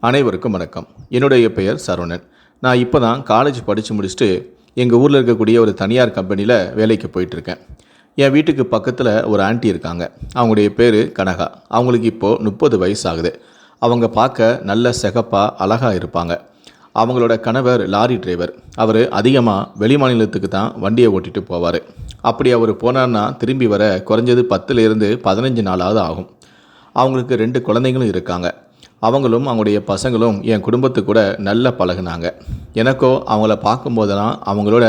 அனைவருக்கும் வணக்கம். என்னுடைய பெயர் சரவணன். நான் இப்போ தான் காலேஜ் படித்து முடிச்சுட்டு எங்கள் ஊரில் இருக்கக்கூடிய ஒரு தனியார் கம்பெனியில் வேலைக்கு போயிட்டுருக்கேன். என் வீட்டுக்கு பக்கத்தில் ஒரு ஆன்ட்டி இருக்காங்க. அவங்களுடைய பேர் கனகா. அவங்களுக்கு இப்போது 30 வயசு ஆகுது. அவங்க பார்க்க நல்ல சிகப்பா அழகாக இருப்பாங்க. அவங்களோட கணவர் லாரி டிரைவர். அவர் அதிகமாக வெளி மாநிலத்துக்கு தான் வண்டியை ஓட்டிகிட்டு போவார். அப்படி அவர் போனார்னா திரும்பி வர குறைஞ்சது 10லேருந்து 15 நாளாவது ஆகும். அவங்களுக்கு 2 குழந்தைங்களும் இருக்காங்க. அவங்களும் அவங்களுடைய பசங்களும் என் குடும்பத்து கூட நல்லா பழகுனாங்க. எனக்கோ அவங்கள பார்க்கும்போதெல்லாம் அவங்களோட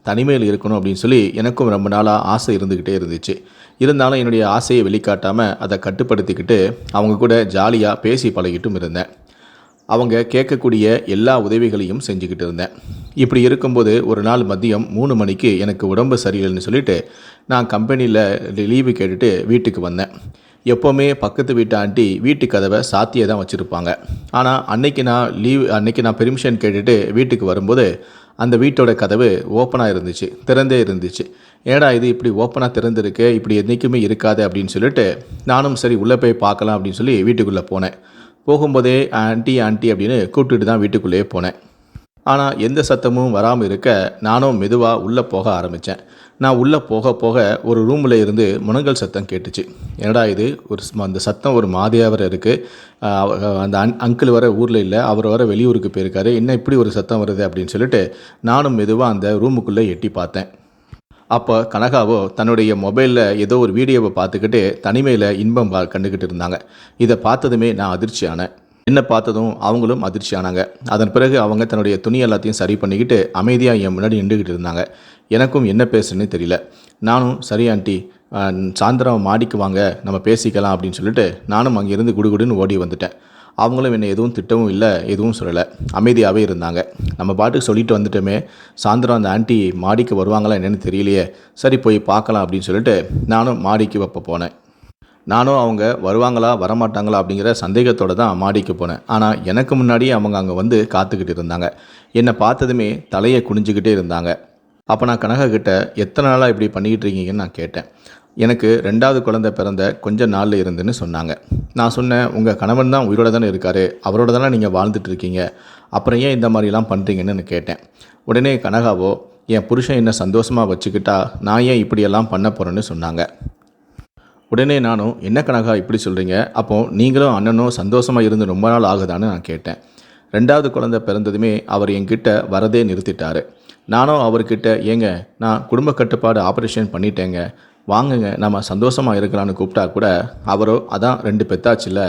தனிமையில் இருக்கணும் அப்படின்னு சொல்லி எனக்கும் ரொம்ப நாளாக ஆசை இருந்துக்கிட்டே இருந்துச்சு. இருந்தாலும் என்னுடைய ஆசையை வெளிக்காட்டாமல் அதை கட்டுப்படுத்திக்கிட்டு அவங்க கூட ஜாலியாக பேசி பழகிட்டும் இருந்தேன். அவங்க கேட்கக்கூடிய எல்லா உதவிகளையும் செஞ்சுக்கிட்டு இருந்தேன். இப்படி இருக்கும்போது ஒரு நாள் மதியம் 3 மணிக்கு எனக்கு உடம்பு சரியில்லைன்னு சொல்லிவிட்டு நான் கம்பெனியில் லீவு கேட்டுட்டு வீட்டுக்கு வந்தேன். எப்போவுமே பக்கத்து வீட்டு ஆண்டி வீட்டு கதவை சாத்தியே தான் வச்சுருப்பாங்க. ஆனால் அன்னைக்கு நான் பெர்மிஷன் கேட்டுட்டு வீட்டுக்கு வரும்போது அந்த வீட்டோட கதவு ஓப்பனாக இருந்துச்சு, திறந்தே இருந்துச்சு. ஏடா இது இப்படி ஓப்பனாக திறந்துருக்கு, இப்படி என்றைக்குமே இருக்காது அப்படின்னு சொல்லிட்டு நானும் சரி உள்ளே போய் பார்க்கலாம் அப்படின்னு சொல்லி வீட்டுக்குள்ளே போனேன். போகும்போதே ஆண்டி ஆண்டி அப்படின்னு கூப்பிட்டுட்டு தான் வீட்டுக்குள்ளேயே போனேன். ஆனால் எந்த சத்தமும் வராமல் இருக்க நானும் மெதுவாக உள்ளே போக ஆரம்பித்தேன். நான் உள்ளே போக போக ஒரு ரூமில் இருந்து முனங்கல் சத்தம் கேட்டுச்சு. என்னடா இது அந்த சத்தம் ஒரு மாதிரியாக வர இருக்குது. அந்த அங்கிள் வர ஊரில் இல்லை, அவர் வர வெளியூருக்கு போயிருக்காரு, என்ன இப்படி ஒரு சத்தம் வருது அப்படின்னு சொல்லிட்டு நானும் மெதுவாக அந்த ரூமுக்குள்ளே எட்டி பார்த்தேன். அப்போ கனகாவோ தன்னுடைய மொபைலில் ஏதோ ஒரு வீடியோவை பார்த்துக்கிட்டு தனிமையில் இன்பம் கண்டுக்கிட்டு இருந்தாங்க. இதை பார்த்ததுமே நான் அதிர்ச்சி ஆனேன். என்ன பார்த்ததும் அவங்களும் அதிர்ச்சி ஆனாங்க. அதன் பிறகு அவங்க தன்னுடைய துணி எல்லாத்தையும் சரி பண்ணிக்கிட்டு அமைதியாக என் முன்னாடி நின்றுக்கிட்டு இருந்தாங்க. எனக்கும் என்ன பேசுன்னு தெரியல. நானும் சரி ஆண்டி, சாயந்தரம் மாடிக்கு வாங்க, நம்ம பேசிக்கலாம் அப்படின்னு சொல்லிட்டு நானும் அங்கேருந்து குடுகுடுன்னு ஓடி வந்துட்டேன். அவங்களும் என்னை எதுவும் திட்டவும் இல்லை, எதுவும் சொல்லலை, அமைதியாகவே இருந்தாங்க. நம்ம பாட்டுக்கு சொல்லிட்டு வந்துட்டோமே, சாயந்தரம் அந்த ஆண்டி மாடிக்கு வருவாங்களா என்னென்னு தெரியலையே, சரி போய் பார்க்கலாம் அப்படின்னு சொல்லிட்டு நானும் மாடிக்கு போனேன். நானும் அவங்க வருவாங்களா வரமாட்டாங்களா அப்படிங்கிற சந்தேகத்தோடு தான் மாடிக்கு போனேன். ஆனால் எனக்கு முன்னாடியே அவங்க அங்கே வந்து காத்துக்கிட்டு இருந்தாங்க. என்னை பார்த்ததுமே தலையை குனிஞ்சிக்கிட்டே இருந்தாங்க. அப்போ நான் கனகா கிட்ட எத்தனை நாளாக இப்படி பண்ணிக்கிட்டு இருக்கீங்கன்னு நான் கேட்டேன். எனக்கு 2வது குழந்தை பிறந்த கொஞ்ச நாளில் இருந்துன்னு சொன்னாங்க. நான் சொன்னேன், உங்கள் கணவன் தான் உயிரோடு தானே இருக்கார், அவரோட தானே நீங்கள் வாழ்ந்துட்டு இருக்கீங்க, அப்புறம் ஏன் இந்த மாதிரிலாம் பண்ணுறீங்கன்னு கேட்டேன். உடனே கனகாவோ, என் புருஷன் என்னை சந்தோஷமாக வச்சுக்கிட்டா நான் ஏன் இப்படியெல்லாம் பண்ண போகிறேன்னு சொன்னாங்க. உடனே நானும், என்ன கனகா இப்படி சொல்கிறீங்க, அப்போது நீங்களும் அண்ணனும் சந்தோஷமாக இருந்து ரொம்ப நாள் ஆகுதான்னு நான் கேட்டேன். 2வது குழந்தை பிறந்ததுமே அவர் என்கிட்ட வரதே நிறுத்திட்டார். நானும் அவர்கிட்ட, ஏங்க நான் குடும்ப கட்டுப்பாடு ஆப்ரேஷன் பண்ணிட்டேங்க, வாங்குங்க நம்ம சந்தோஷமாக இருக்கலான்னு கூப்பிட்டா கூட அவரோ அதான் 2 பெத்தாச்சுல,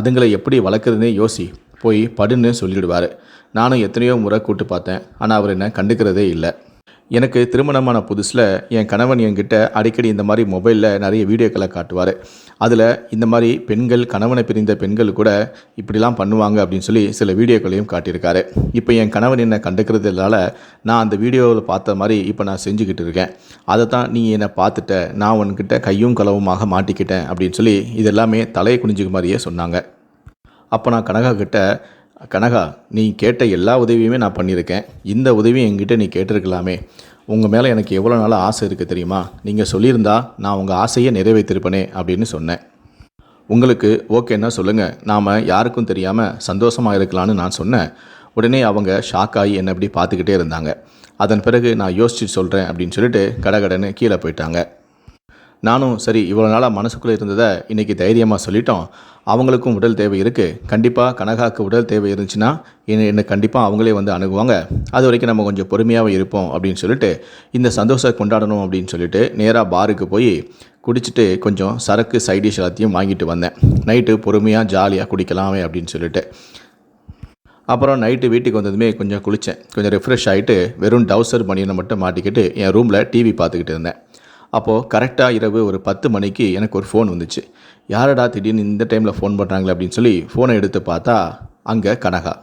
அதுங்களை எப்படி வளர்க்குறதுனே போய் படுன்னு சொல்லிவிடுவார். நானும் எத்தனையோ முறை கூப்பிட்டு பார்த்தேன், ஆனால் அவர் என்ன கண்டுக்கிறதே இல்லை. எனக்கு திருமணமான புதுசில் என் கணவன் என்கிட்ட அடிக்கடி இந்த மாதிரி மொபைலில் நிறைய வீடியோக்களை காட்டுவார். அதில் இந்த மாதிரி பெண்கள், கணவனை பிரிந்த பெண்கள் கூட இப்படிலாம் பண்ணுவாங்க அப்படின்னு சொல்லி சில வீடியோக்களையும் காட்டியிருக்காரு. இப்போ என் கணவன் என்னை கண்டுக்கிறதுனால நான் அந்த வீடியோவில் பார்த்த மாதிரி இப்போ நான் செஞ்சுக்கிட்டு இருக்கேன். அதை தான் நீ என்னை பார்த்துட்ட, நான் உன்கிட்ட கையும் களவுமாக மாட்டிக்கிட்டேன் அப்படின்னு சொல்லி இதெல்லாமே தலையை குனிஞ்சுக்க மாதிரியே சொன்னாங்க. அப்போ நான் கனகா கிட்ட, கனகா நீ கேட்ட எல்லா உதவியுமே நான் பண்ணியிருக்கேன், இந்த உதவியும் என்கிட்ட நீ கேட்டிருக்கலாமே, உங்கள் மேலே எனக்கு எவ்வளோ நாள் ஆசை இருக்குது தெரியுமா, நீங்கள் சொல்லியிருந்தா நான் உங்கள் ஆசையை நிறைவேற்றிருப்பேனே அப்படின்னு சொன்னேன். உங்களுக்கு ஓகேன்னா சொல்லுங்கள், நாம் யாருக்கும் தெரியாமல் சந்தோஷமாக இருக்கலான்னு நான் சொன்னேன். உடனே அவங்க ஷாக் ஆகி என்னை அப்படி பார்த்துக்கிட்டே இருந்தாங்க. அதன் பிறகு நான் யோசிச்சு சொல்கிறேன் அப்படின்னு சொல்லிட்டு கடகடன்னு கீழே போயிட்டாங்க. நானும் சரி, இவ்வளோ நாளாக மனசுக்குள்ளே இருந்ததை இன்றைக்கி தைரியமாக சொல்லிட்டோம். அவங்களுக்கும் உடல் தேவை இருக்குது, கண்டிப்பாக கனகாவுக்கு உடல் தேவை இருந்துச்சுன்னா என்னை கண்டிப்பாக அவங்களே வந்து அணுகுவாங்க, அது வரைக்கும் நம்ம கொஞ்சம் பொறுமையாகவே இருப்போம் அப்படின்னு சொல்லிட்டு இந்த சந்தோஷம் கொண்டாடணும் அப்படின்னு சொல்லிட்டு நேராக பாருக்கு போய் குடிச்சிட்டு கொஞ்சம் சரக்கு சைடிஷ் எல்லாத்தையும் வாங்கிட்டு வந்தேன். நைட்டு பொறுமையாக ஜாலியாக குடிக்கலாமே அப்படின்னு சொல்லிட்டு. அப்புறம் நைட்டு வீட்டுக்கு வந்ததுமே கொஞ்சம் குளித்தேன், கொஞ்சம் ரெஃப்ரெஷ் ஆகிட்டு வெறும் டவுசர் பனியனை மட்டும் மாட்டிக்கிட்டு என் ரூமில் டிவி பார்த்துக்கிட்டு இருந்தேன். அப்போது கரெக்டாக இரவு ஒரு 10 மணிக்கு எனக்கு ஒரு ஃபோன் வந்துச்சு. யாரடா திடீர்னு இந்த டைமில் ஃபோன் பண்ணுறாங்களே அப்படின்னு சொல்லி ஃபோனை எடுத்து பார்த்தா அங்கே கனகா.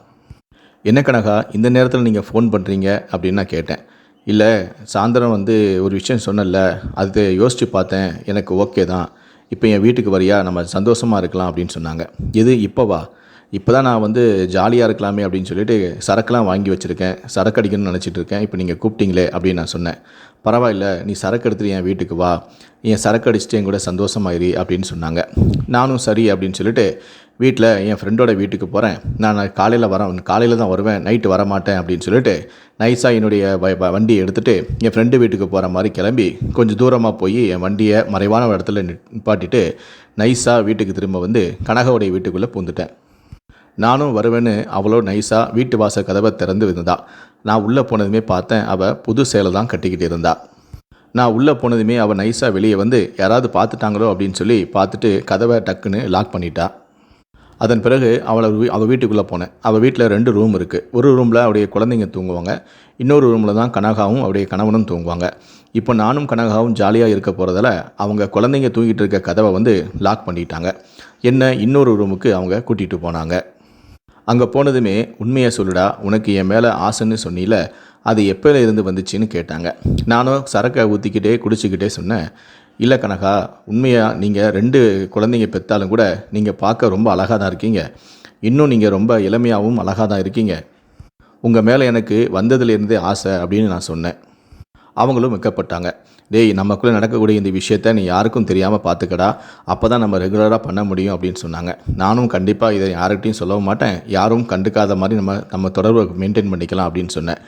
என்ன கனகா இந்த நேரத்தில் நீங்கள் ஃபோன் பண்ணுறீங்க அப்படின்னு நான் கேட்டேன். இல்லை, சாயந்தரம் வந்து ஒரு விஷயம் சொன்னல, அது யோசித்து பார்த்தேன், எனக்கு ஓகே தான், இப்போ என் வீட்டுக்கு வரியா, நம்ம சந்தோஷமாக இருக்கலாம் அப்படின்னு சொன்னாங்க. எது இப்போவா? இப்போ தான் நான் வந்து ஜாலியாக இருக்கலாமே அப்படின்னு சொல்லிட்டு சரக்குலாம் வாங்கி வச்சுருக்கேன், சரக்கு அடிக்கணும்னு நினச்சிட்டு இருக்கேன். இப்போ நீங்கள் கூப்பிட்டீங்களே அப்படின்னு நான் சொன்னேன். பரவாயில்ல, நீ சரக்கு எடுத்துகிட்டு என் வீட்டுக்கு வா, என் சரக்கு அடிச்சுட்டு என் கூட சந்தோஷமாயிரு அப்படின்னு சொன்னாங்க. நானும் சரி அப்படின்னு சொல்லிட்டு வீட்டில் என் ஃப்ரெண்டோட வீட்டுக்கு போகிறேன். நான் காலையில் தான் வருவேன், நைட்டு வரமாட்டேன் அப்படின்னு சொல்லிட்டு நைஸாக என்னுடைய வண்டியை எடுத்துகிட்டு என் ஃப்ரெண்டு வீட்டுக்கு போகிற மாதிரி கிளம்பி கொஞ்சம் தூரமாக போய் என் வண்டியை மறைவான ஒரு இடத்துல நிப்பாட்டிட்டு நைஸாக வீட்டுக்கு திரும்ப வந்து கனகாவுடைய வீட்டுக்குள்ளே பூந்துட்டேன். நானும் வருவேன்னு அவளோ நைஸாக வீட்டு வாசல் கதவை திறந்து இருந்தா. நான் உள்ளே போனதுமே பார்த்தேன், அவள் புது சேலை தான் கட்டிக்கிட்டு இருந்தா. நான் உள்ளே போனதுமே அவள் நைஸாக வெளியே வந்து யாராவது பார்த்துட்டாங்களோ அப்படின்னு சொல்லி பார்த்துட்டு கதவை டக்குன்னு லாக் பண்ணிட்டா. அதன் பிறகு அவள் வீட்டுக்குள்ளே போனேன். அவள் வீட்டில் 2 ரூம் இருக்குது. ஒரு ரூமில் அவருடைய குழந்தைங்க தூங்குவாங்க, இன்னொரு ரூமில் தான் கனகாவும் அவருடைய கணவனும் தூங்குவாங்க. இப்போ நானும் கனகாவும் ஜாலியாக இருக்க போகிறதால அவங்க குழந்தைங்க தூங்கிட்டு இருக்க கதவை வந்து லாக் பண்ணிட்டாங்க. என்ன இன்னொரு ரூமுக்கு அவங்க கூட்டிகிட்டு போனாங்க. அங்கே போனதுமே உண்மையை சொல்லுடா, உனக்கு என் மேலே ஆசைன்னு சொன்னில, அது எப்போல இருந்து வந்துச்சுன்னு கேட்டாங்க. நானும் சரக்கை ஊற்றிக்கிட்டே குடிச்சிக்கிட்டே சொன்னேன், இல்லை கனகா, உண்மையாக நீங்கள் 2 குழந்தைங்க பெற்றாலும் கூட நீங்கள் பார்க்க ரொம்ப அழகாக தான் இருக்கீங்க, இன்னும் நீங்கள் ரொம்ப இளமையாகவும் அழகாக தான் இருக்கீங்க, உங்கள் மேலே எனக்கு வந்ததுலேருந்தே ஆசை அப்படின்னு நான் சொன்னேன். அவங்களும் வெட்கப்பட்டாங்க. டேய், நமக்குள்ளே நடக்கக்கூடிய இந்த விஷயத்த நீ யாருக்கும் தெரியாமல் பார்த்துக்கடா, அப்போ தான் நம்ம ரெகுலராக பண்ண முடியும் அப்படின்னு சொன்னாங்க. நானும் கண்டிப்பாக இதை யார்கிட்டையும் சொல்லவும் மாட்டேன், யாரும் கண்டுக்காத மாதிரி நம்ம தொடர்பை மெயின்டைன் பண்ணிக்கலாம் அப்படின்னு சொன்னேன்.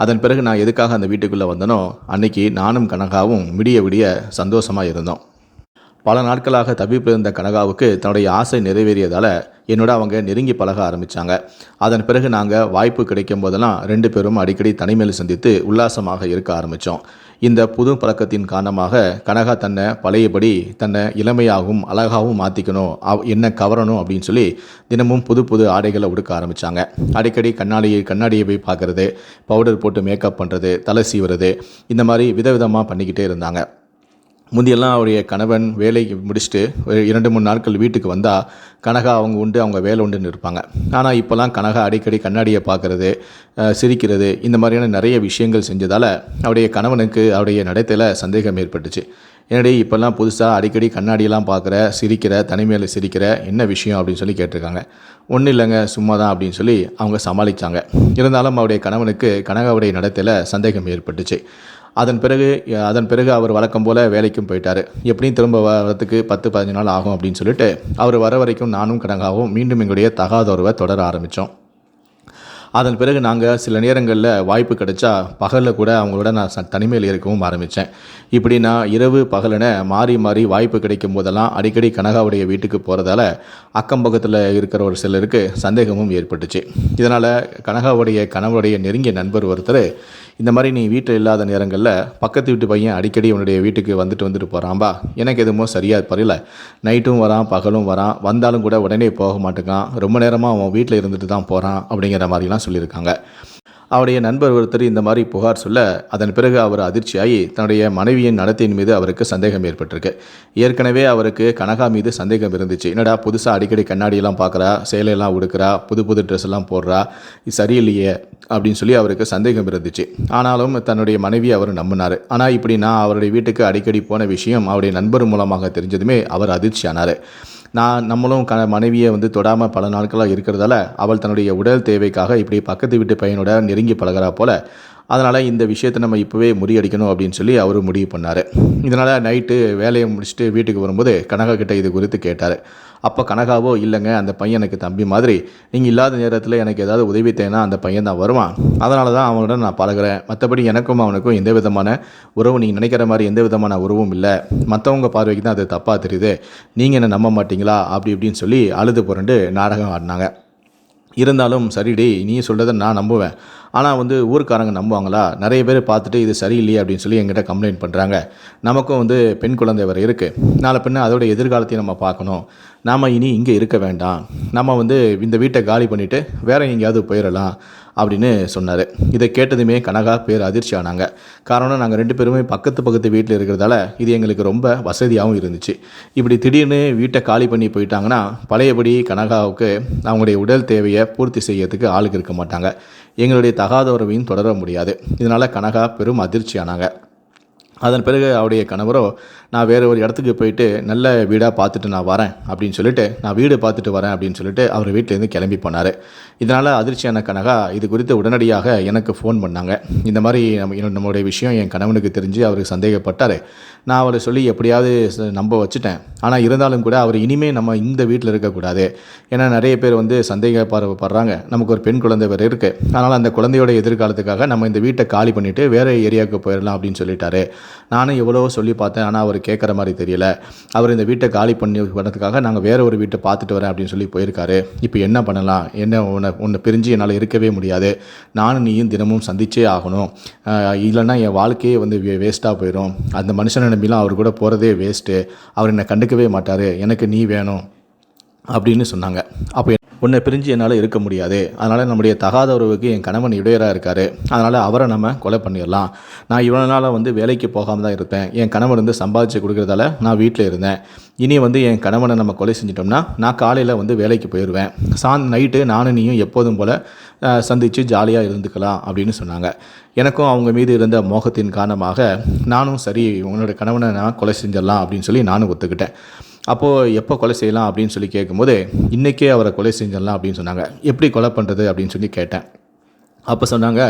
அதன் பிறகு நான் எதுக்காக அந்த வீட்டுக்குள்ளே வந்தனோ அன்றைக்கி நானும் கனகாவும் விடிய விடிய சந்தோஷமாக இருந்தோம். பல நாட்களாக தவிப்பு இருந்த கனகாவுக்கு தன்னுடைய ஆசை நிறைவேறியதால் என்னோட அவங்க நெருங்கி பழக ஆரம்பித்தாங்க. அதன் பிறகு நாங்கள் வாய்ப்பு கிடைக்கும் போதெல்லாம் 2 பேரும் அடிக்கடி தனிமையில் சந்தித்து உல்லாசமாக இருக்க ஆரம்பித்தோம். இந்த புது பழக்கத்தின் காரணமாக கனகா பழையபடி தன்னை இளமையாகவும் அழகாகவும் மாற்றிக்கணும், என்ன கவரணும் அப்படின்னு சொல்லி தினமும் புது புது ஆடைகளை உடுக்க ஆரம்பித்தாங்க. அடிக்கடி கண்ணாடியை போய் பார்க்குறது, பவுடர் போட்டு மேக்கப் பண்ணுறது, தலை சீவுறது, இந்த மாதிரி விதவிதமாக பண்ணிக்கிட்டே இருந்தாங்க. முந்தியெல்லாம் அவருடைய கணவன் வேலைக்கு முடிச்சுட்டு ஒரு 2-3 நாட்கள் வீட்டுக்கு வந்தால் கனகா அவங்க உண்டு, அவங்க வேலை உண்டுன்னு இருப்பாங்க. ஆனால் இப்போலாம் கனகா அடிக்கடி கண்ணாடியை பார்க்குறது, சிரிக்கிறது, இந்த மாதிரியான நிறைய விஷயங்கள் செஞ்சதால் அவருடைய கணவனுக்கு அவருடைய நடத்தையில் சந்தேகம் ஏற்பட்டுச்சு. என்னடி இப்போல்லாம் புதுசாக அடிக்கடி கண்ணாடியெல்லாம் பார்க்குற, சிரிக்கிற, தனிமையில் சிரிக்கிற, என்ன விஷயம் அப்படின்னு சொல்லி கேட்டிருக்காங்க. ஒன்றும் இல்லைங்க, சும்மா தான் அப்படின்னு சொல்லி அவங்க சமாளித்தாங்க. இருந்தாலும் அவருடைய கணவனுக்கு கனகாவுடைய நடத்தையில் சந்தேகம் ஏற்பட்டுச்சு. அதன் பிறகு அவர் வழக்கம் போல் வேலைக்கும் போயிட்டார். எப்படியும் திரும்ப வரத்துக்கு 10-15 நாள் ஆகும் அப்படின்னு சொல்லிட்டு அவர் வர வரைக்கும் நானும் கனகாவும் மீண்டும் எங்களுடைய தகாத உறவை தொடர ஆரம்பித்தோம். அதன் பிறகு நாங்கள் சில நேரங்களில் வாய்ப்பு கிடைச்சா பகலில் கூட அவங்களோட நான் தனிமையில் இருக்கவும் ஆரம்பித்தேன். இப்படி நான் இரவு பகலென மாறி மாறி வாய்ப்பு கிடைக்கும் போதெல்லாம் அடிக்கடி கனகாவுடைய வீட்டுக்கு போகிறதால அக்கம் பக்கத்தில் இருக்கிற ஒரு சிலருக்கு சந்தேகமும் ஏற்பட்டுச்சு. இதனால் கனகாவுடைய கணவருடைய நெருங்கிய நண்பர் ஒருத்தர், இந்த மாதிரி நீ வீட்டில் இல்லாத நேரங்களில் பக்கத்து வீட்டு பையன் அடிக்கடி உன்னுடைய வீட்டுக்கு வந்துட்டு போகிறான்பா, எனக்கு எதுவுமோ சரியாக பரல, நைட்டும் வரான் பகலும் வரான், வந்தாலும் கூட உடனே போக மாட்டேங்கான், ரொம்ப நேரமாக அவன் வீட்டில் இருந்துட்டு தான் போகிறான் அப்படிங்கிற மாதிரிலாம் சொல்லியிருக்காங்க. அவருடைய நண்பர் ஒருத்தர் இந்த மாதிரி புகார் சொல்ல அதன் பிறகு அவர் அதிர்ச்சியாகி தன்னுடைய மனைவியின் நடத்தையின் மீது அவருக்கு சந்தேகம் ஏற்பட்டிருக்கு. ஏற்கனவே அவருக்கு கனகா மீது சந்தேகம் இருந்துச்சு. என்னடா புதுசாக அடிக்கடி கண்ணாடியெல்லாம் பார்க்குறா, சேலையெல்லாம் உடுக்கிறா, புது புது ட்ரெஸ் எல்லாம் போடுறா, இது சரியில்லையே அப்படின்னு சொல்லி அவருக்கு சந்தேகம் இருந்துச்சு. ஆனாலும் தன்னுடைய மனைவி அவர் நம்பினார். ஆனால் இப்படி நான் அவருடைய வீட்டுக்கு அடிக்கடி போன விஷயம் அவருடைய நண்பர் மூலமாக தெரிஞ்சதுமே அவர் அதிர்ச்சியானார். நம்மளும் மனைவியை தொடாமல் பல நாட்களாக இருக்கிறதால அவள் தன்னுடைய உடல் தேவைக்காக இப்படி பக்கத்து வீட்டு பையனோட நெருங்கி பழகிறா போல், அதனால் இந்த விஷயத்தை நம்ம இப்போவே முறியடிக்கணும் அப்படின்னு சொல்லி அவர் முடிவு பண்ணார். இதனால் நைட்டு வேலையை முடிச்சுட்டு வீட்டுக்கு வரும்போது கனகா கிட்ட இது குறித்து கேட்டார். அப்போ கனகாவோ, இல்லைங்க, அந்த பையன் எனக்கு தம்பி மாதிரி, நீங்கள் இல்லாத நேரத்தில் எனக்கு ஏதாவது உதவி தேனா அந்த பையன் தான் வருவான், அதனால தான் அவனோட நான் பழகிறேன், மற்றபடி எனக்கும் அவனுக்கும் எந்த விதமான உறவு நீங்கள் நினைக்கிற மாதிரி எந்த விதமான உறவும் இல்லை, மற்றவங்க பார்வைக்கு தான் அது தப்பாக தெரியுது, நீங்கள் என்ன நம்ப மாட்டீங்களா அப்படி இப்படின்னு சொல்லி அழுது புரண்டு நாடகம் ஆடினாங்க. இருந்தாலும் சரிடி, நீ சொல்கிறத நான் நம்புவேன், ஆனால் ஊருக்காரங்க நம்புவாங்களா, நிறைய பேர் பார்த்துட்டு இது சரியில்லையே அப்படின்னு சொல்லி எங்கிட்ட கம்ப்ளைண்ட் பண்ணுறாங்க, நமக்கும் பெண் குழந்தை வரை இருக்குது, நாளை பின்ன அதோட எதிர்காலத்தையும் நம்ம பார்க்கணும், நாம் இனி இங்கே இருக்க வேண்டாம், நம்ம இந்த வீட்டை காலி பண்ணிவிட்டு வேறு எங்கேயாவது போயிடலாம் அப்படின்னு சொன்னார். இதை கேட்டதுமே கனகா பேர் அதிர்ச்சி ஆனாங்க. காரணம், நாங்கள் 2 பேருமே பக்கத்து வீட்டில் இருக்கிறதால இது எங்களுக்கு ரொம்ப வசதியாகவும் இருந்துச்சு. இப்படி திடீர்னு வீட்டை காலி பண்ணி போயிட்டாங்கன்னா பழையபடி கனகாவுக்கு அவங்களுடைய உடல் தேவையை பூர்த்தி செய்யறதுக்கு ஆளுக்கு இருக்க மாட்டாங்க, எங்களுடைய தகாத உறவையும் தொடர முடியாது. இதனால் கனகா பெரும் அதிர்ச்சி ஆனாங்க. அதன் பிறகு அவருடைய கணவரோ, நான் வேறு ஒரு இடத்துக்கு போயிட்டு நல்ல வீடாக பார்த்துட்டு நான் வரேன் அப்படின்னு சொல்லிட்டு, நான் வீடு பார்த்துட்டு வரேன் அப்படின்னு சொல்லிட்டு அவர் வீட்டிலேருந்து கிளம்பி போனார். இதனால் அதிர்ச்சியான கனகா இது குறித்து உடனடியாக எனக்கு ஃபோன் பண்ணாங்க. இந்த மாதிரி நம்மளுடைய விஷயம் என் கணவனுக்கு தெரிஞ்சு அவருக்கு சந்தேகப்பட்டார். நான் அவரை சொல்லி எப்படியாவது நம்ப வச்சுட்டேன். ஆனால் இருந்தாலும் கூட அவர் இனிமேல் நம்ம இந்த வீட்டில் இருக்கக்கூடாது. ஏன்னா நிறைய பேர் வந்து சந்தேகப்படுறாங்க. நமக்கு ஒரு பெண் குழந்தை வேறு இருக்குது. அதனால் அந்த குழந்தையோட எதிர்காலத்துக்காக நம்ம இந்த வீட்டை காலி பண்ணிவிட்டு வேறு ஏரியாவுக்கு போயிடலாம் அப்படின்னு சொல்லிட்டாரு. நானும் எவ்வளவோ சொல்லி பார்த்தேன். ஆனால் அவர் கேட்குற மாதிரி தெரியல. அவர் இந்த வீட்டை காலி பண்ணுறதுக்காக நாங்கள் வேறு ஒரு வீட்டை பார்த்துட்டு வரேன் அப்படின்னு சொல்லி போயிருக்காரு. இப்போ என்ன பண்ணலாம்? என்ன உன்னை பிரிஞ்சு என்னால் இருக்கவே முடியாது. நானும் நீயும் தினமும் சந்திச்சே ஆகணும். இல்லைன்னா என் வாழ்க்கையே வந்து வேஸ்ட்டாக போயிடும். அந்த மனுஷனை நம்பிலாம் அவர் கூட போகிறதே வேஸ்ட்டு. அவர் என்னை கண்டுக்கவே மாட்டார். எனக்கு நீ வேணும் அப்படின்னு சொன்னாங்க. அப்போ உன்னை பிரிஞ்சு என்னால் இருக்க முடியாது. அதனால் நம்முடைய தகாத உறவுக்கு என் கணவன் இடையராக இருக்கார். அதனால் அவரை நம்ம கொலை பண்ணிடலாம். நான் இவ்வளோ நாளாக வந்து வேலைக்கு போகாமல் தான் இருப்பேன். என் கணவன் வந்து சம்பாதிச்சு கொடுக்குறதால நான் வீட்டில் இருந்தேன். இனி வந்து என் கணவனை நம்ம கொலை செஞ்சிட்டோம்னா நான் காலையில் வந்து வேலைக்கு போயிடுவேன். நைட்டு நானும் நீயும் எப்போதும் போல் சந்தித்து ஜாலியாக இருந்துக்கலாம் அப்படின்னு சொன்னாங்க. எனக்கும் அவங்க மீது இருந்த மோகத்தின் காரணமாக நானும் சரி உன்னோட கணவனை நான் கொலை செஞ்சிடலாம் அப்படின்னு சொல்லி நானும் ஒத்துக்கிட்டேன். அப்போது எப்போ கொலை செய்யலாம் அப்படின்னு சொல்லி கேட்கும்போது, இன்றைக்கே அவரை கொலை செஞ்சிடலாம் அப்படின்னு சொன்னாங்க. எப்படி கொலை பண்ணுறது அப்படின்னு சொல்லி கேட்டேன். அப்போ சொன்னாங்க,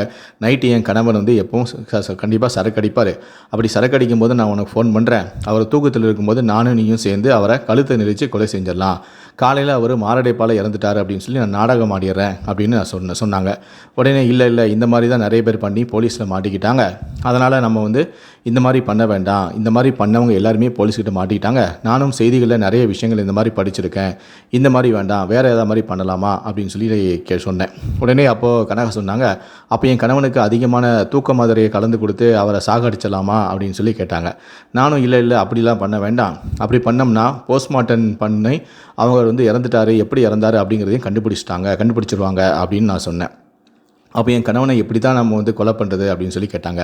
நைட்டு என் கணவன் வந்து எப்பவும் கண்டிப்பாக சரக்கு அடிப்பார். அப்படி சரக்கு அடிக்கும் போது நான் உனக்கு ஃபோன் பண்ணுறேன். அவர் தூக்கத்தில் இருக்கும்போது நானும் நீயும் சேர்ந்து அவரை கழுத்தை நெரிச்சு கொலை செஞ்சிடலாம். காலையில் அவர் மாரடைப்பால் இறந்துட்டார் அப்படின்னு சொல்லி நான் நாடகம் ஆடிடுறேன் அப்படின்னு நான் சொன்னாங்க. உடனே இல்லை இந்த மாதிரி தான் நிறைய பேர் பண்ணி போலீஸில் மாட்டிக்கிட்டாங்க. அதனால் நம்ம வந்து இந்த மாதிரி பண்ண வேண்டாம். இந்த மாதிரி பண்ணவங்க எல்லாருமே போலீஸ்கிட்ட மாட்டிக்கிட்டாங்க. நானும் செய்திகளில் நிறைய விஷயங்கள் இந்த மாதிரி படிச்சிருக்கேன். இந்த மாதிரி வேண்டாம், வேறு ஏதாவது மாதிரி பண்ணலாமா அப்படின்னு சொல்லி சொன்னேன். உடனே அப்போது கனகா சொன்னாங்க, அப்போ என் கணவனுக்கு அதிகமான தூக்க மாத்திரையை கலந்து கொடுத்து அவரை சாகடிச்சலாமா அப்படின்னு சொல்லி கேட்டாங்க. நானும் இல்லை அப்படிலாம் பண்ண வேண்டாம். அப்படி பண்ணோம்னா போஸ்ட்மார்ட்டம் பண்ணி அவங்க வந்து இறந்துட்டாரு, எப்படி இறந்தாரு அப்படிங்கிறதையும் கண்டுபிடிச்சிருவாங்க அப்படின்னு நான் சொன்னேன். அப்போ என் கணவனை எப்படி தான் நம்ம வந்து கொலை பண்ணுறது அப்படின்னு சொல்லி கேட்டாங்க.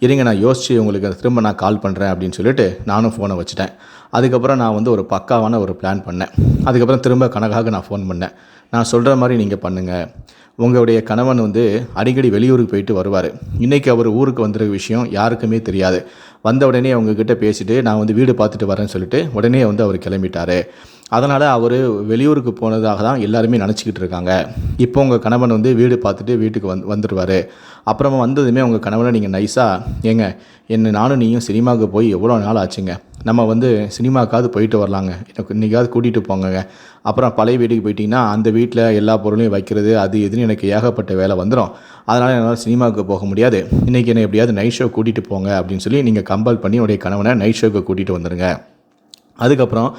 இருங்க நான் யோசித்து உங்களுக்கு திரும்ப நான் கால் பண்ணுறேன் அப்படின்னு சொல்லிட்டு நானும் ஃபோனை வச்சுட்டேன். அதுக்கப்புறம் நான் வந்து ஒரு பக்காவான ஒரு பிளான் பண்ணேன். அதுக்கப்புறம் திரும்ப கனகாக நான் ஃபோன் பண்ணேன். நான் சொல்கிற மாதிரி நீங்கள் பண்ணுங்கள். உங்களுடைய கணவன் வந்து அடிக்கடி வெளியூருக்கு போயிட்டு வருவார். இன்றைக்கி அவர் ஊருக்கு வந்துருக்க விஷயம் யாருக்குமே தெரியாது. வந்த உடனே அவங்கக்கிட்ட பேசிவிட்டு நான் வந்து வீடு பார்த்துட்டு வரேன்னு சொல்லிட்டு உடனே வந்து அவர் கிளம்பிட்டார். அதனால் அவர் வெளியூருக்கு போனதாக தான் எல்லாருமே நினச்சிக்கிட்டு இருக்காங்க. இப்போ உங்கள் கணவன் வந்து வீடு பார்த்துட்டு வீட்டுக்கு வந்துடுவார். அப்புறமா வந்ததுமே உங்கள் கணவனை நீங்கள் நைஸாக நானும் நீயும் சினிமாவுக்கு போய் எவ்வளோ நாள் ஆச்சுங்க, நம்ம வந்து சினிமாவுக்காவது போயிட்டு வரலாங்க, எனக்கு இன்றைக்காவது கூட்டிகிட்டு போங்கங்க. அப்புறம் பழைய வீட்டுக்கு போயிட்டிங்கன்னா அந்த வீட்டில் எல்லா பொருளையும் வைக்கிறது அது எதுன்னு எனக்கு ஏகப்பட்ட வேலை வந்துடும். அதனால் என்னால் சினிமாவுக்கு போக முடியாது. இன்றைக்கி என்னை எப்படியாவது நைட் ஷோ கூட்டிகிட்டு போங்க அப்படின்னு சொல்லி நீங்கள் கம்பல் பண்ணி உடைய கணவனை நைட் ஷோக்கு கூட்டிகிட்டு வந்துடுங்க. அதுக்கப்புறம்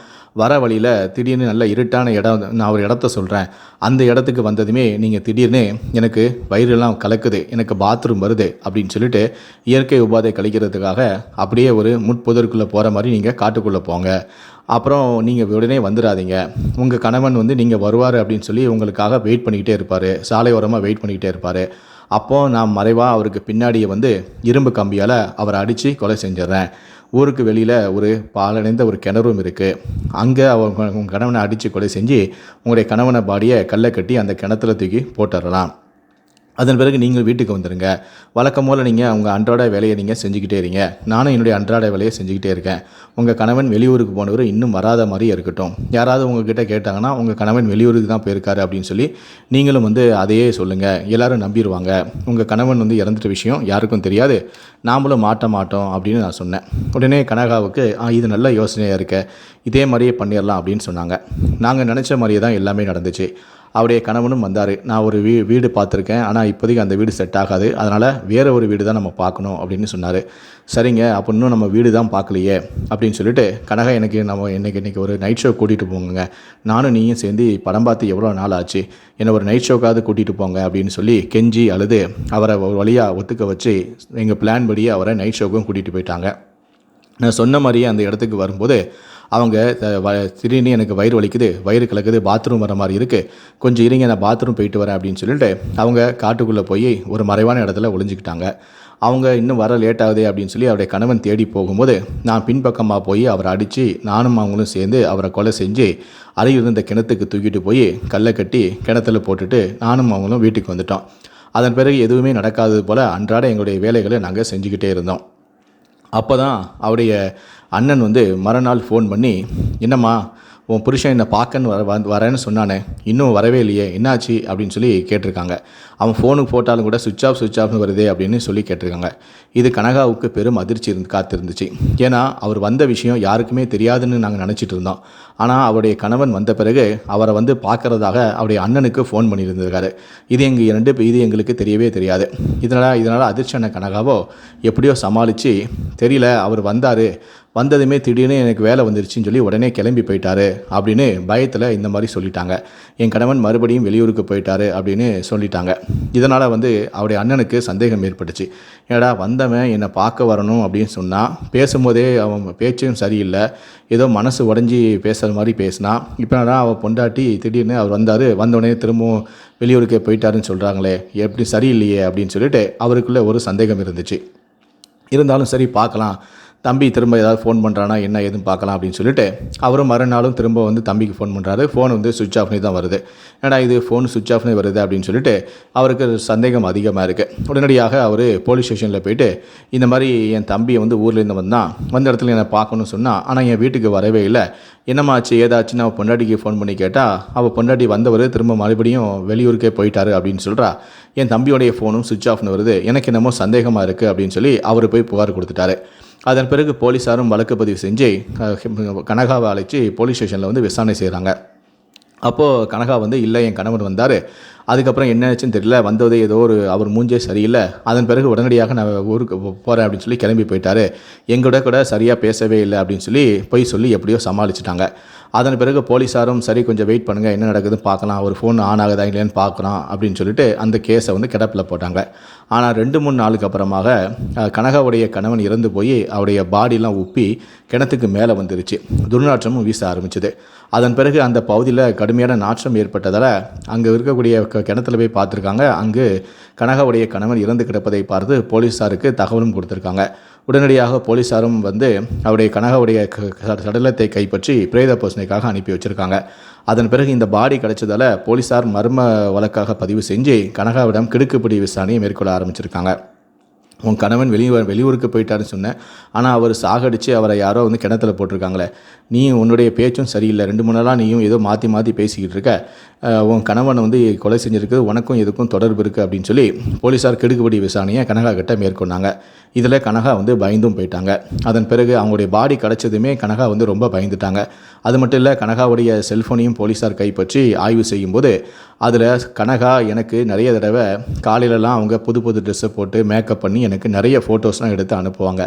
வர வழியில் திடீர்னு நல்ல இருட்டான இடம், நான் ஒரு இடத்த சொல்கிறேன். அந்த இடத்துக்கு வந்ததுமே நீங்கள் திடீர்னு எனக்கு வயிறெல்லாம் கலக்குது, எனக்கு பாத்ரூம் வருது அப்படின்னு சொல்லிட்டு இயற்கை உபாதை கழிக்கிறதுக்காக அப்படியே ஒரு முட்புதருக்குள்ளே போகிற மாதிரி நீங்கள் காட்டுக்குள்ளே போங்க. அப்புறம் நீங்கள் உடனே வந்துடாதீங்க. உங்கள் கணவன் வந்து நீங்கள் வருவார் அப்படின்னு சொல்லி உங்களுக்காக வெயிட் பண்ணிக்கிட்டே இருப்பார், சாலை ஓரமாக வெயிட் பண்ணிக்கிட்டே இருப்பார். அப்போது நான் மறைவாக அவருக்கு பின்னாடியே வந்து இரும்பு கம்பியால் அவரை அடித்து கொலை செஞ்சிட்றேன். ஊருக்கு வெளியில் ஒரு பாலடைந்த ஒரு கிணறும் இருக்குது. அங்கே உங்கள் கணவனை அடித்து கொலை செஞ்சு உங்களுடைய கணவனை பாடியை கல்லை கட்டி அந்த கிணத்துல தூக்கி போட்டுடலாம். அதன் பிறகு நீங்கள் வீட்டுக்கு வந்துடுங்க. வழக்கம் போல் நீங்கள் உங்கள் அன்றாட வேலையை நீங்கள் செஞ்சுக்கிட்டே இருங்க. நானும் என்னுடைய அன்றாட வேலையை செஞ்சுக்கிட்டே இருக்கேன். உங்கள் கணவன் வெளியூருக்கு போனவர் இன்னும் வராத மாதிரி இருக்கட்டும். யாராவது உங்ககிட்ட கேட்டாங்கன்னா உங்கள் கணவன் வெளியூருக்கு தான் போயிருக்காரு அப்படின்னு சொல்லி நீங்களும் வந்து அதையே சொல்லுங்கள். எல்லோரும் நம்பிடுவாங்க. உங்கள் கணவன் வந்து இறந்துட்ட விஷயம் யாருக்கும் தெரியாது, நாமளும் மாட்ட மாட்டோம் அப்படின்னு நான் சொன்னேன். உடனே கனகாவுக்கு இது நல்ல யோசனையாக இருக்க, இதே மாதிரியே பண்ணிடலாம் அப்படின்னு சொன்னாங்க. நாங்கள் நினச்ச மாதிரியே தான் எல்லாமே நடந்துச்சு. அவருடைய கணவனும் வந்தார். நான் ஒரு வீடு பார்த்துருக்கேன், ஆனால் இப்போதைக்கு அந்த வீடு செட் ஆகாது, அதனால் வேறு ஒரு வீடு தான் நம்ம பார்க்கணும் அப்படின்னு சொன்னார். சரிங்க, அப்போ இன்னும் நம்ம வீடு தான் பார்க்கலையே அப்படின்னு சொல்லிட்டு கனகா இன்றைக்கி ஒரு நைட் ஷோ கூட்டிகிட்டு போங்க, நானும் நீயும் சேர்ந்து படம் பார்த்து எவ்வளோ நாள் ஆச்சு, என்னை ஒரு நைட் ஷோக்காவது கூட்டிகிட்டு போங்க அப்படின்னு சொல்லி கெஞ்சி அழுது அவரை ஒரு வழியாக ஒத்துக்க வச்சு எங்கள் பிளான் படியே அவரை நைட் ஷோக்கும் கூட்டிகிட்டு போயிட்டாங்க. நான் சொன்ன மாதிரியே அந்த இடத்துக்கு வரும்போது அவங்க திடீர்னு எனக்கு வயிறு வலிக்குது, வயிறு கலக்குது, பாத்ரூம் வர மாதிரி இருக்குது, கொஞ்சம் இருங்க நான் பாத்ரூம் போயிட்டு வரேன் அப்படின்னு சொல்லிட்டு அவங்க காட்டுக்குள்ளே போய் ஒரு மறைவான இடத்துல ஒளிஞ்சிக்கிட்டாங்க. அவங்க இன்னும் வர லேட் ஆகுது அப்படின்னு சொல்லி அவருடைய கணவன் தேடி போகும்போது நான் பின்பக்கமாக போய் அவரை அடித்து நானும் அவங்களும் சேர்ந்து அவரை கொலை செஞ்சு அருகில் இருந்த கிணத்துக்கு தூக்கிட்டு போய் கல்லை கட்டி கிணத்துல போட்டுட்டு நானும் அவங்களும் வீட்டுக்கு வந்துட்டோம். அதன் பிறகு எதுவுமே நடக்காதது போல் அன்றாட எங்களுடைய வேலைகளை நாங்கள் செஞ்சுக்கிட்டே இருந்தோம். அப்போ தான் அவருடைய அண்ணன் வந்து மறுநாள் ஃபோன் பண்ணி, என்னம்மா உன் புருஷன் என்னை பார்க்கன்னு வரேன்னு சொன்னானே, இன்னும் வரவே இல்லையே, என்னாச்சு அப்படின்னு சொல்லி கேட்டிருக்காங்க. அவன் ஃபோனுக்கு போட்டாலும் கூட சுவிட்ச் ஆஃப்னு வருதே அப்படின்னு சொல்லி கேட்டிருக்காங்க. இது கனகாவுக்கு பெரும் அதிர்ச்சி காத்திருந்துச்சு. ஏன்னா அவர் வந்த விஷயம் யாருக்குமே தெரியாதுன்னு நாங்கள் நினச்சிட்டு இருந்தோம். ஆனால் அவருடைய கணவன் வந்த பிறகு அவரை வந்து பார்க்கறதாக அவருடைய அண்ணனுக்கு ஃபோன் பண்ணியிருந்திருக்காரு. இது எங்களுக்கு தெரியவே தெரியாது. இதனால் அதிர்ச்சியான கனகாவோ எப்படியோ சமாளித்து, தெரியல அவர் வந்ததுமே திடீர்னு எனக்கு வேலை வந்துருச்சுன்னு சொல்லி உடனே கிளம்பி போயிட்டாரு அப்படின்னு பயத்தில் இந்த மாதிரி சொல்லிட்டாங்க. என் கணவன் மறுபடியும் வெளியூருக்கு போயிட்டாரு அப்படின்னு சொல்லிட்டாங்க. இதனால் வந்து அவருடைய அண்ணனுக்கு சந்தேகம் ஏற்பட்டுச்சு. ஏடா வந்தவன் என்னை பார்க்க வரணும் அப்படின்னு சொன்னால், பேசும்போதே அவன் பேச்சும் சரியில்லை, ஏதோ மனசு உடஞ்சி பேசுகிற மாதிரி பேசினா, இப்போ அவன் பொண்டாட்டி திடீர்னு அவர் வந்தோடனே திரும்பவும் வெளியூருக்கே போயிட்டாருன்னு சொல்கிறாங்களே, எப்படி சரியில்லையே அப்படின்னு சொல்லிட்டு அவருக்குள்ளே ஒரு சந்தேகம் இருந்துச்சு. இருந்தாலும் சரி பார்க்கலாம், தம்பி திரும்ப ஏதாவது ஃபோன் பண்ணுறானா என்ன ஏதுன்னு பார்க்கலாம் அப்படின்னு சொல்லிட்டு அவரும் மறுநாளும் திரும்ப வந்து தம்பிக்கு ஃபோன் பண்ணுறாரு. ஃபோன் வந்து சுவிட்ச் ஆஃப்னே தான் வருது. ஏன்னா இது ஃபோன் சுவிட்ச் ஆஃப்னே வருது அப்படின்னு சொல்லிட்டு அவருக்கு சந்தேகம் அதிகமாக இருக்குது. உடனடியாக அவர் போலீஸ் ஸ்டேஷனில் போயிட்டு, இந்த மாதிரி என் தம்பியை வந்து ஊர்லேருந்து வந்த இடத்துல என்னை பார்க்கணும்னு சொன்னால், ஆனால் என் வீட்டுக்கு வரவே இல்லை, என்னம்மாச்சு ஏதாச்சுன்னு அவள் பொண்டாட்டிக்கு ஃபோன் பண்ணி கேட்டால், அவள் பொண்டாட்டி வந்தவர் திரும்ப மறுபடியும் வெளியூருக்கே போயிட்டாரு அப்படின்னு சொல்கிறா. என் தம்பியோடைய ஃபோனும் சுவிட்ச் ஆஃப்னு வருது, எனக்கு என்னமோ சந்தேகமாக இருக்குது அப்படின்னு சொல்லி அவர் போய் புகார் கொடுத்துட்டாரு. அதன் பிறகு போலீஸாரும் வழக்கு பதிவு செஞ்சு கனகாவை அழைச்சி போலீஸ் ஸ்டேஷனில் வந்து விசாரணை செய்கிறாங்க. அப்போது கனகா வந்து, இல்லை என் கணவன் வந்தார், அதுக்கப்புறம் என்ன ஆச்சுன்னு தெரியல, வந்ததே ஏதோ அவர் மூஞ்சே சரியில்லை, அதன் பிறகு உடனடியாக நான் ஊருக்கு போகிறேன் அப்படின்னு சொல்லி கிளம்பி போயிட்டார், கூட சரியாக பேசவே இல்லை அப்படின்னு சொல்லி எப்படியோ சமாளிச்சிட்டாங்க. அதன் பிறகு போலீஸாரும் சரி கொஞ்சம் வெயிட் பண்ணுங்கள், என்ன நடக்குதுன்னு பார்க்கலாம், ஒரு ஃபோன் ஆன் ஆகுதா இல்லையான்னு பார்க்கலாம் அப்படின்னு சொல்லிட்டு அந்த கேஸை வந்து கிடப்பில் போட்டாங்க. ஆனால் 2-3 நாளுக்கு அப்புறமாக கனகாவுடைய கணவன் இறந்து போய் அவருடைய பாடிலாம் உப்பி கிணத்துக்கு மேலே வந்துருச்சு. துர்நாற்றமும் வீச ஆரம்பிச்சுது. அதன் பிறகு அந்த பகுதியில் கடுமையான நாற்றம் ஏற்பட்டதால் அங்கே இருக்கக்கூடிய கிணத்துல போய் பார்த்துருக்காங்க. அங்கு கனகாவுடைய கணவன் இறந்து கிடப்பதை பார்த்து போலீஸாருக்கு தகவலும் கொடுத்துருக்காங்க. உடனடியாக போலீஸாரும் வந்து அவருடைய கனகாவுடைய சடலத்தை கைப்பற்றி பிரேத பரிசோதனைக்காக அனுப்பி வச்சுருக்காங்க. அதன் பிறகு இந்த பாடி கிடைச்சதால் போலீஸார் மர்ம வழக்காக பதிவு செஞ்சு கனகாவிடம் கிடுக்குப்பிடி விசாரணையை மேற்கொள்ள ஆரம்பிச்சிருக்காங்க. உன் கணவன் வெளியூருக்கு போயிட்டாருன்னு சொன்னேன், ஆனால் அவர் சாகடித்து அவரை யாரோ வந்து கிணத்துல போட்டிருக்காங்களே, நீ உன்னுடைய பேச்சும் சரியில்லை, 2-3 நாளாக நீயும் ஏதோ மாற்றி பேசிக்கிட்டு இருக்க, உன் கணவனை வந்து கொலை செஞ்சுருக்கு, உனக்கும் எதுக்கும் தொடர்பு இருக்குது அப்படின்னு சொல்லி போலீஸார் கிடுக்குப்பிடி விசாரணையை கனகா கிட்ட மேற்கொண்டாங்க. இதில் கனகா வந்து பயந்தும் போயிட்டாங்க. அதன் பிறகு அவங்களுடைய பாடி கிடச்சதுமே கனகா வந்து ரொம்ப பயந்துட்டாங்க. அது மட்டும் இல்லை, கனகாவுடைய செல்ஃபோனையும் போலீஸார் கைப்பற்றி ஆய்வு செய்யும்போது அதில் கனகா எனக்கு நிறைய தடவை காலையிலலாம் அவங்க புது ட்ரெஸ்ஸை போட்டு மேக்கப் பண்ணி எனக்கு நிறைய ஃபோட்டோஸ்லாம் எடுத்து அனுப்புவாங்க.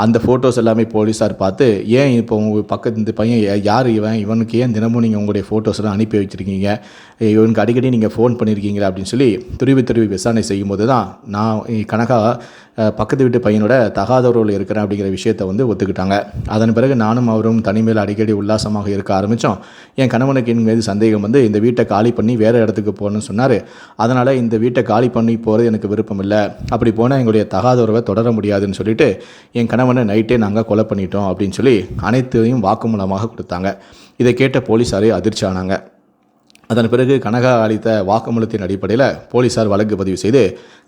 அந்த ஃபோட்டோஸ் எல்லாமே போலீஸார் பார்த்து, ஏன் இப்போ உங்கள் பக்கத்து இந்த பையன் யார் இவனுக்கு ஏன் தினமும் நீங்கள் உங்களுடைய ஃபோட்டோஸ்லாம் அனுப்பி வச்சுருக்கீங்க, இவனுக்கு அடிக்கடி நீங்கள் ஃபோன் பண்ணியிருக்கீங்களா அப்படின்னு சொல்லி துருவி விசாரணை செய்யும்போது தான் நான் கனகா பக்கத்து வீட்டு பையனோட தகாதவர்கள் இருக்கிறேன் அப்படிங்கிற விஷயத்தை வந்து ஒத்துக்கிட்டாங்க. அதன் பிறகு நானும் அவரும் தனிமையில் அடிக்கடி உல்லாசமாக இருக்க ஆரம்பித்தோம். என் கணவனுக்கு என் மீது சந்தேகம் வந்து இந்த வீட்டை காலி பண்ணி வேறு இடத்துக்கு போகணும்னு சொன்னார். அதனால் இந்த வீட்டை காலி பண்ணி போகிறது எனக்கு விருப்பம் இல்லை, அப்படி போனால் எங்களுடைய தகாதவரை தொடர முடியாதுன்னு சொல்லிட்டு என் கணவனை நைட்டே நாங்கள் கொலை பண்ணிட்டோம் அப்படின்னு சொல்லி அனைத்தையும் வாக்குமூலமாக கொடுத்தாங்க. இதை கேட்ட போலீஸாரே அதிர்ச்சி ஆனாங்க. அதன் பிறகு கனகா அளித்த வாக்குமூலத்தின் அடிப்படையில் போலீஸார் வழக்கு பதிவு செய்து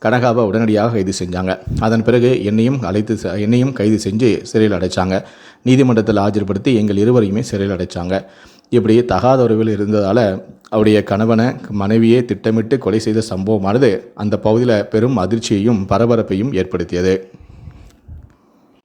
கனகாவை உடனடியாக கைது செஞ்சாங்க. அதன் பிறகு என்னையும் கைது செஞ்சு சிறையில் அடைச்சாங்க. நீதிமன்றத்தில் ஆஜர்படுத்தி எங்கள் இருவரையுமே சிறையில் அடைச்சாங்க. இப்படி தகாத உறவில் இருந்ததால் அவருடைய கணவனை மனைவியே திட்டமிட்டு கொலை செய்த சம்பவமானது அந்த பகுதியில் பெரும் அதிர்ச்சியையும் பரபரப்பையும் ஏற்படுத்தியது.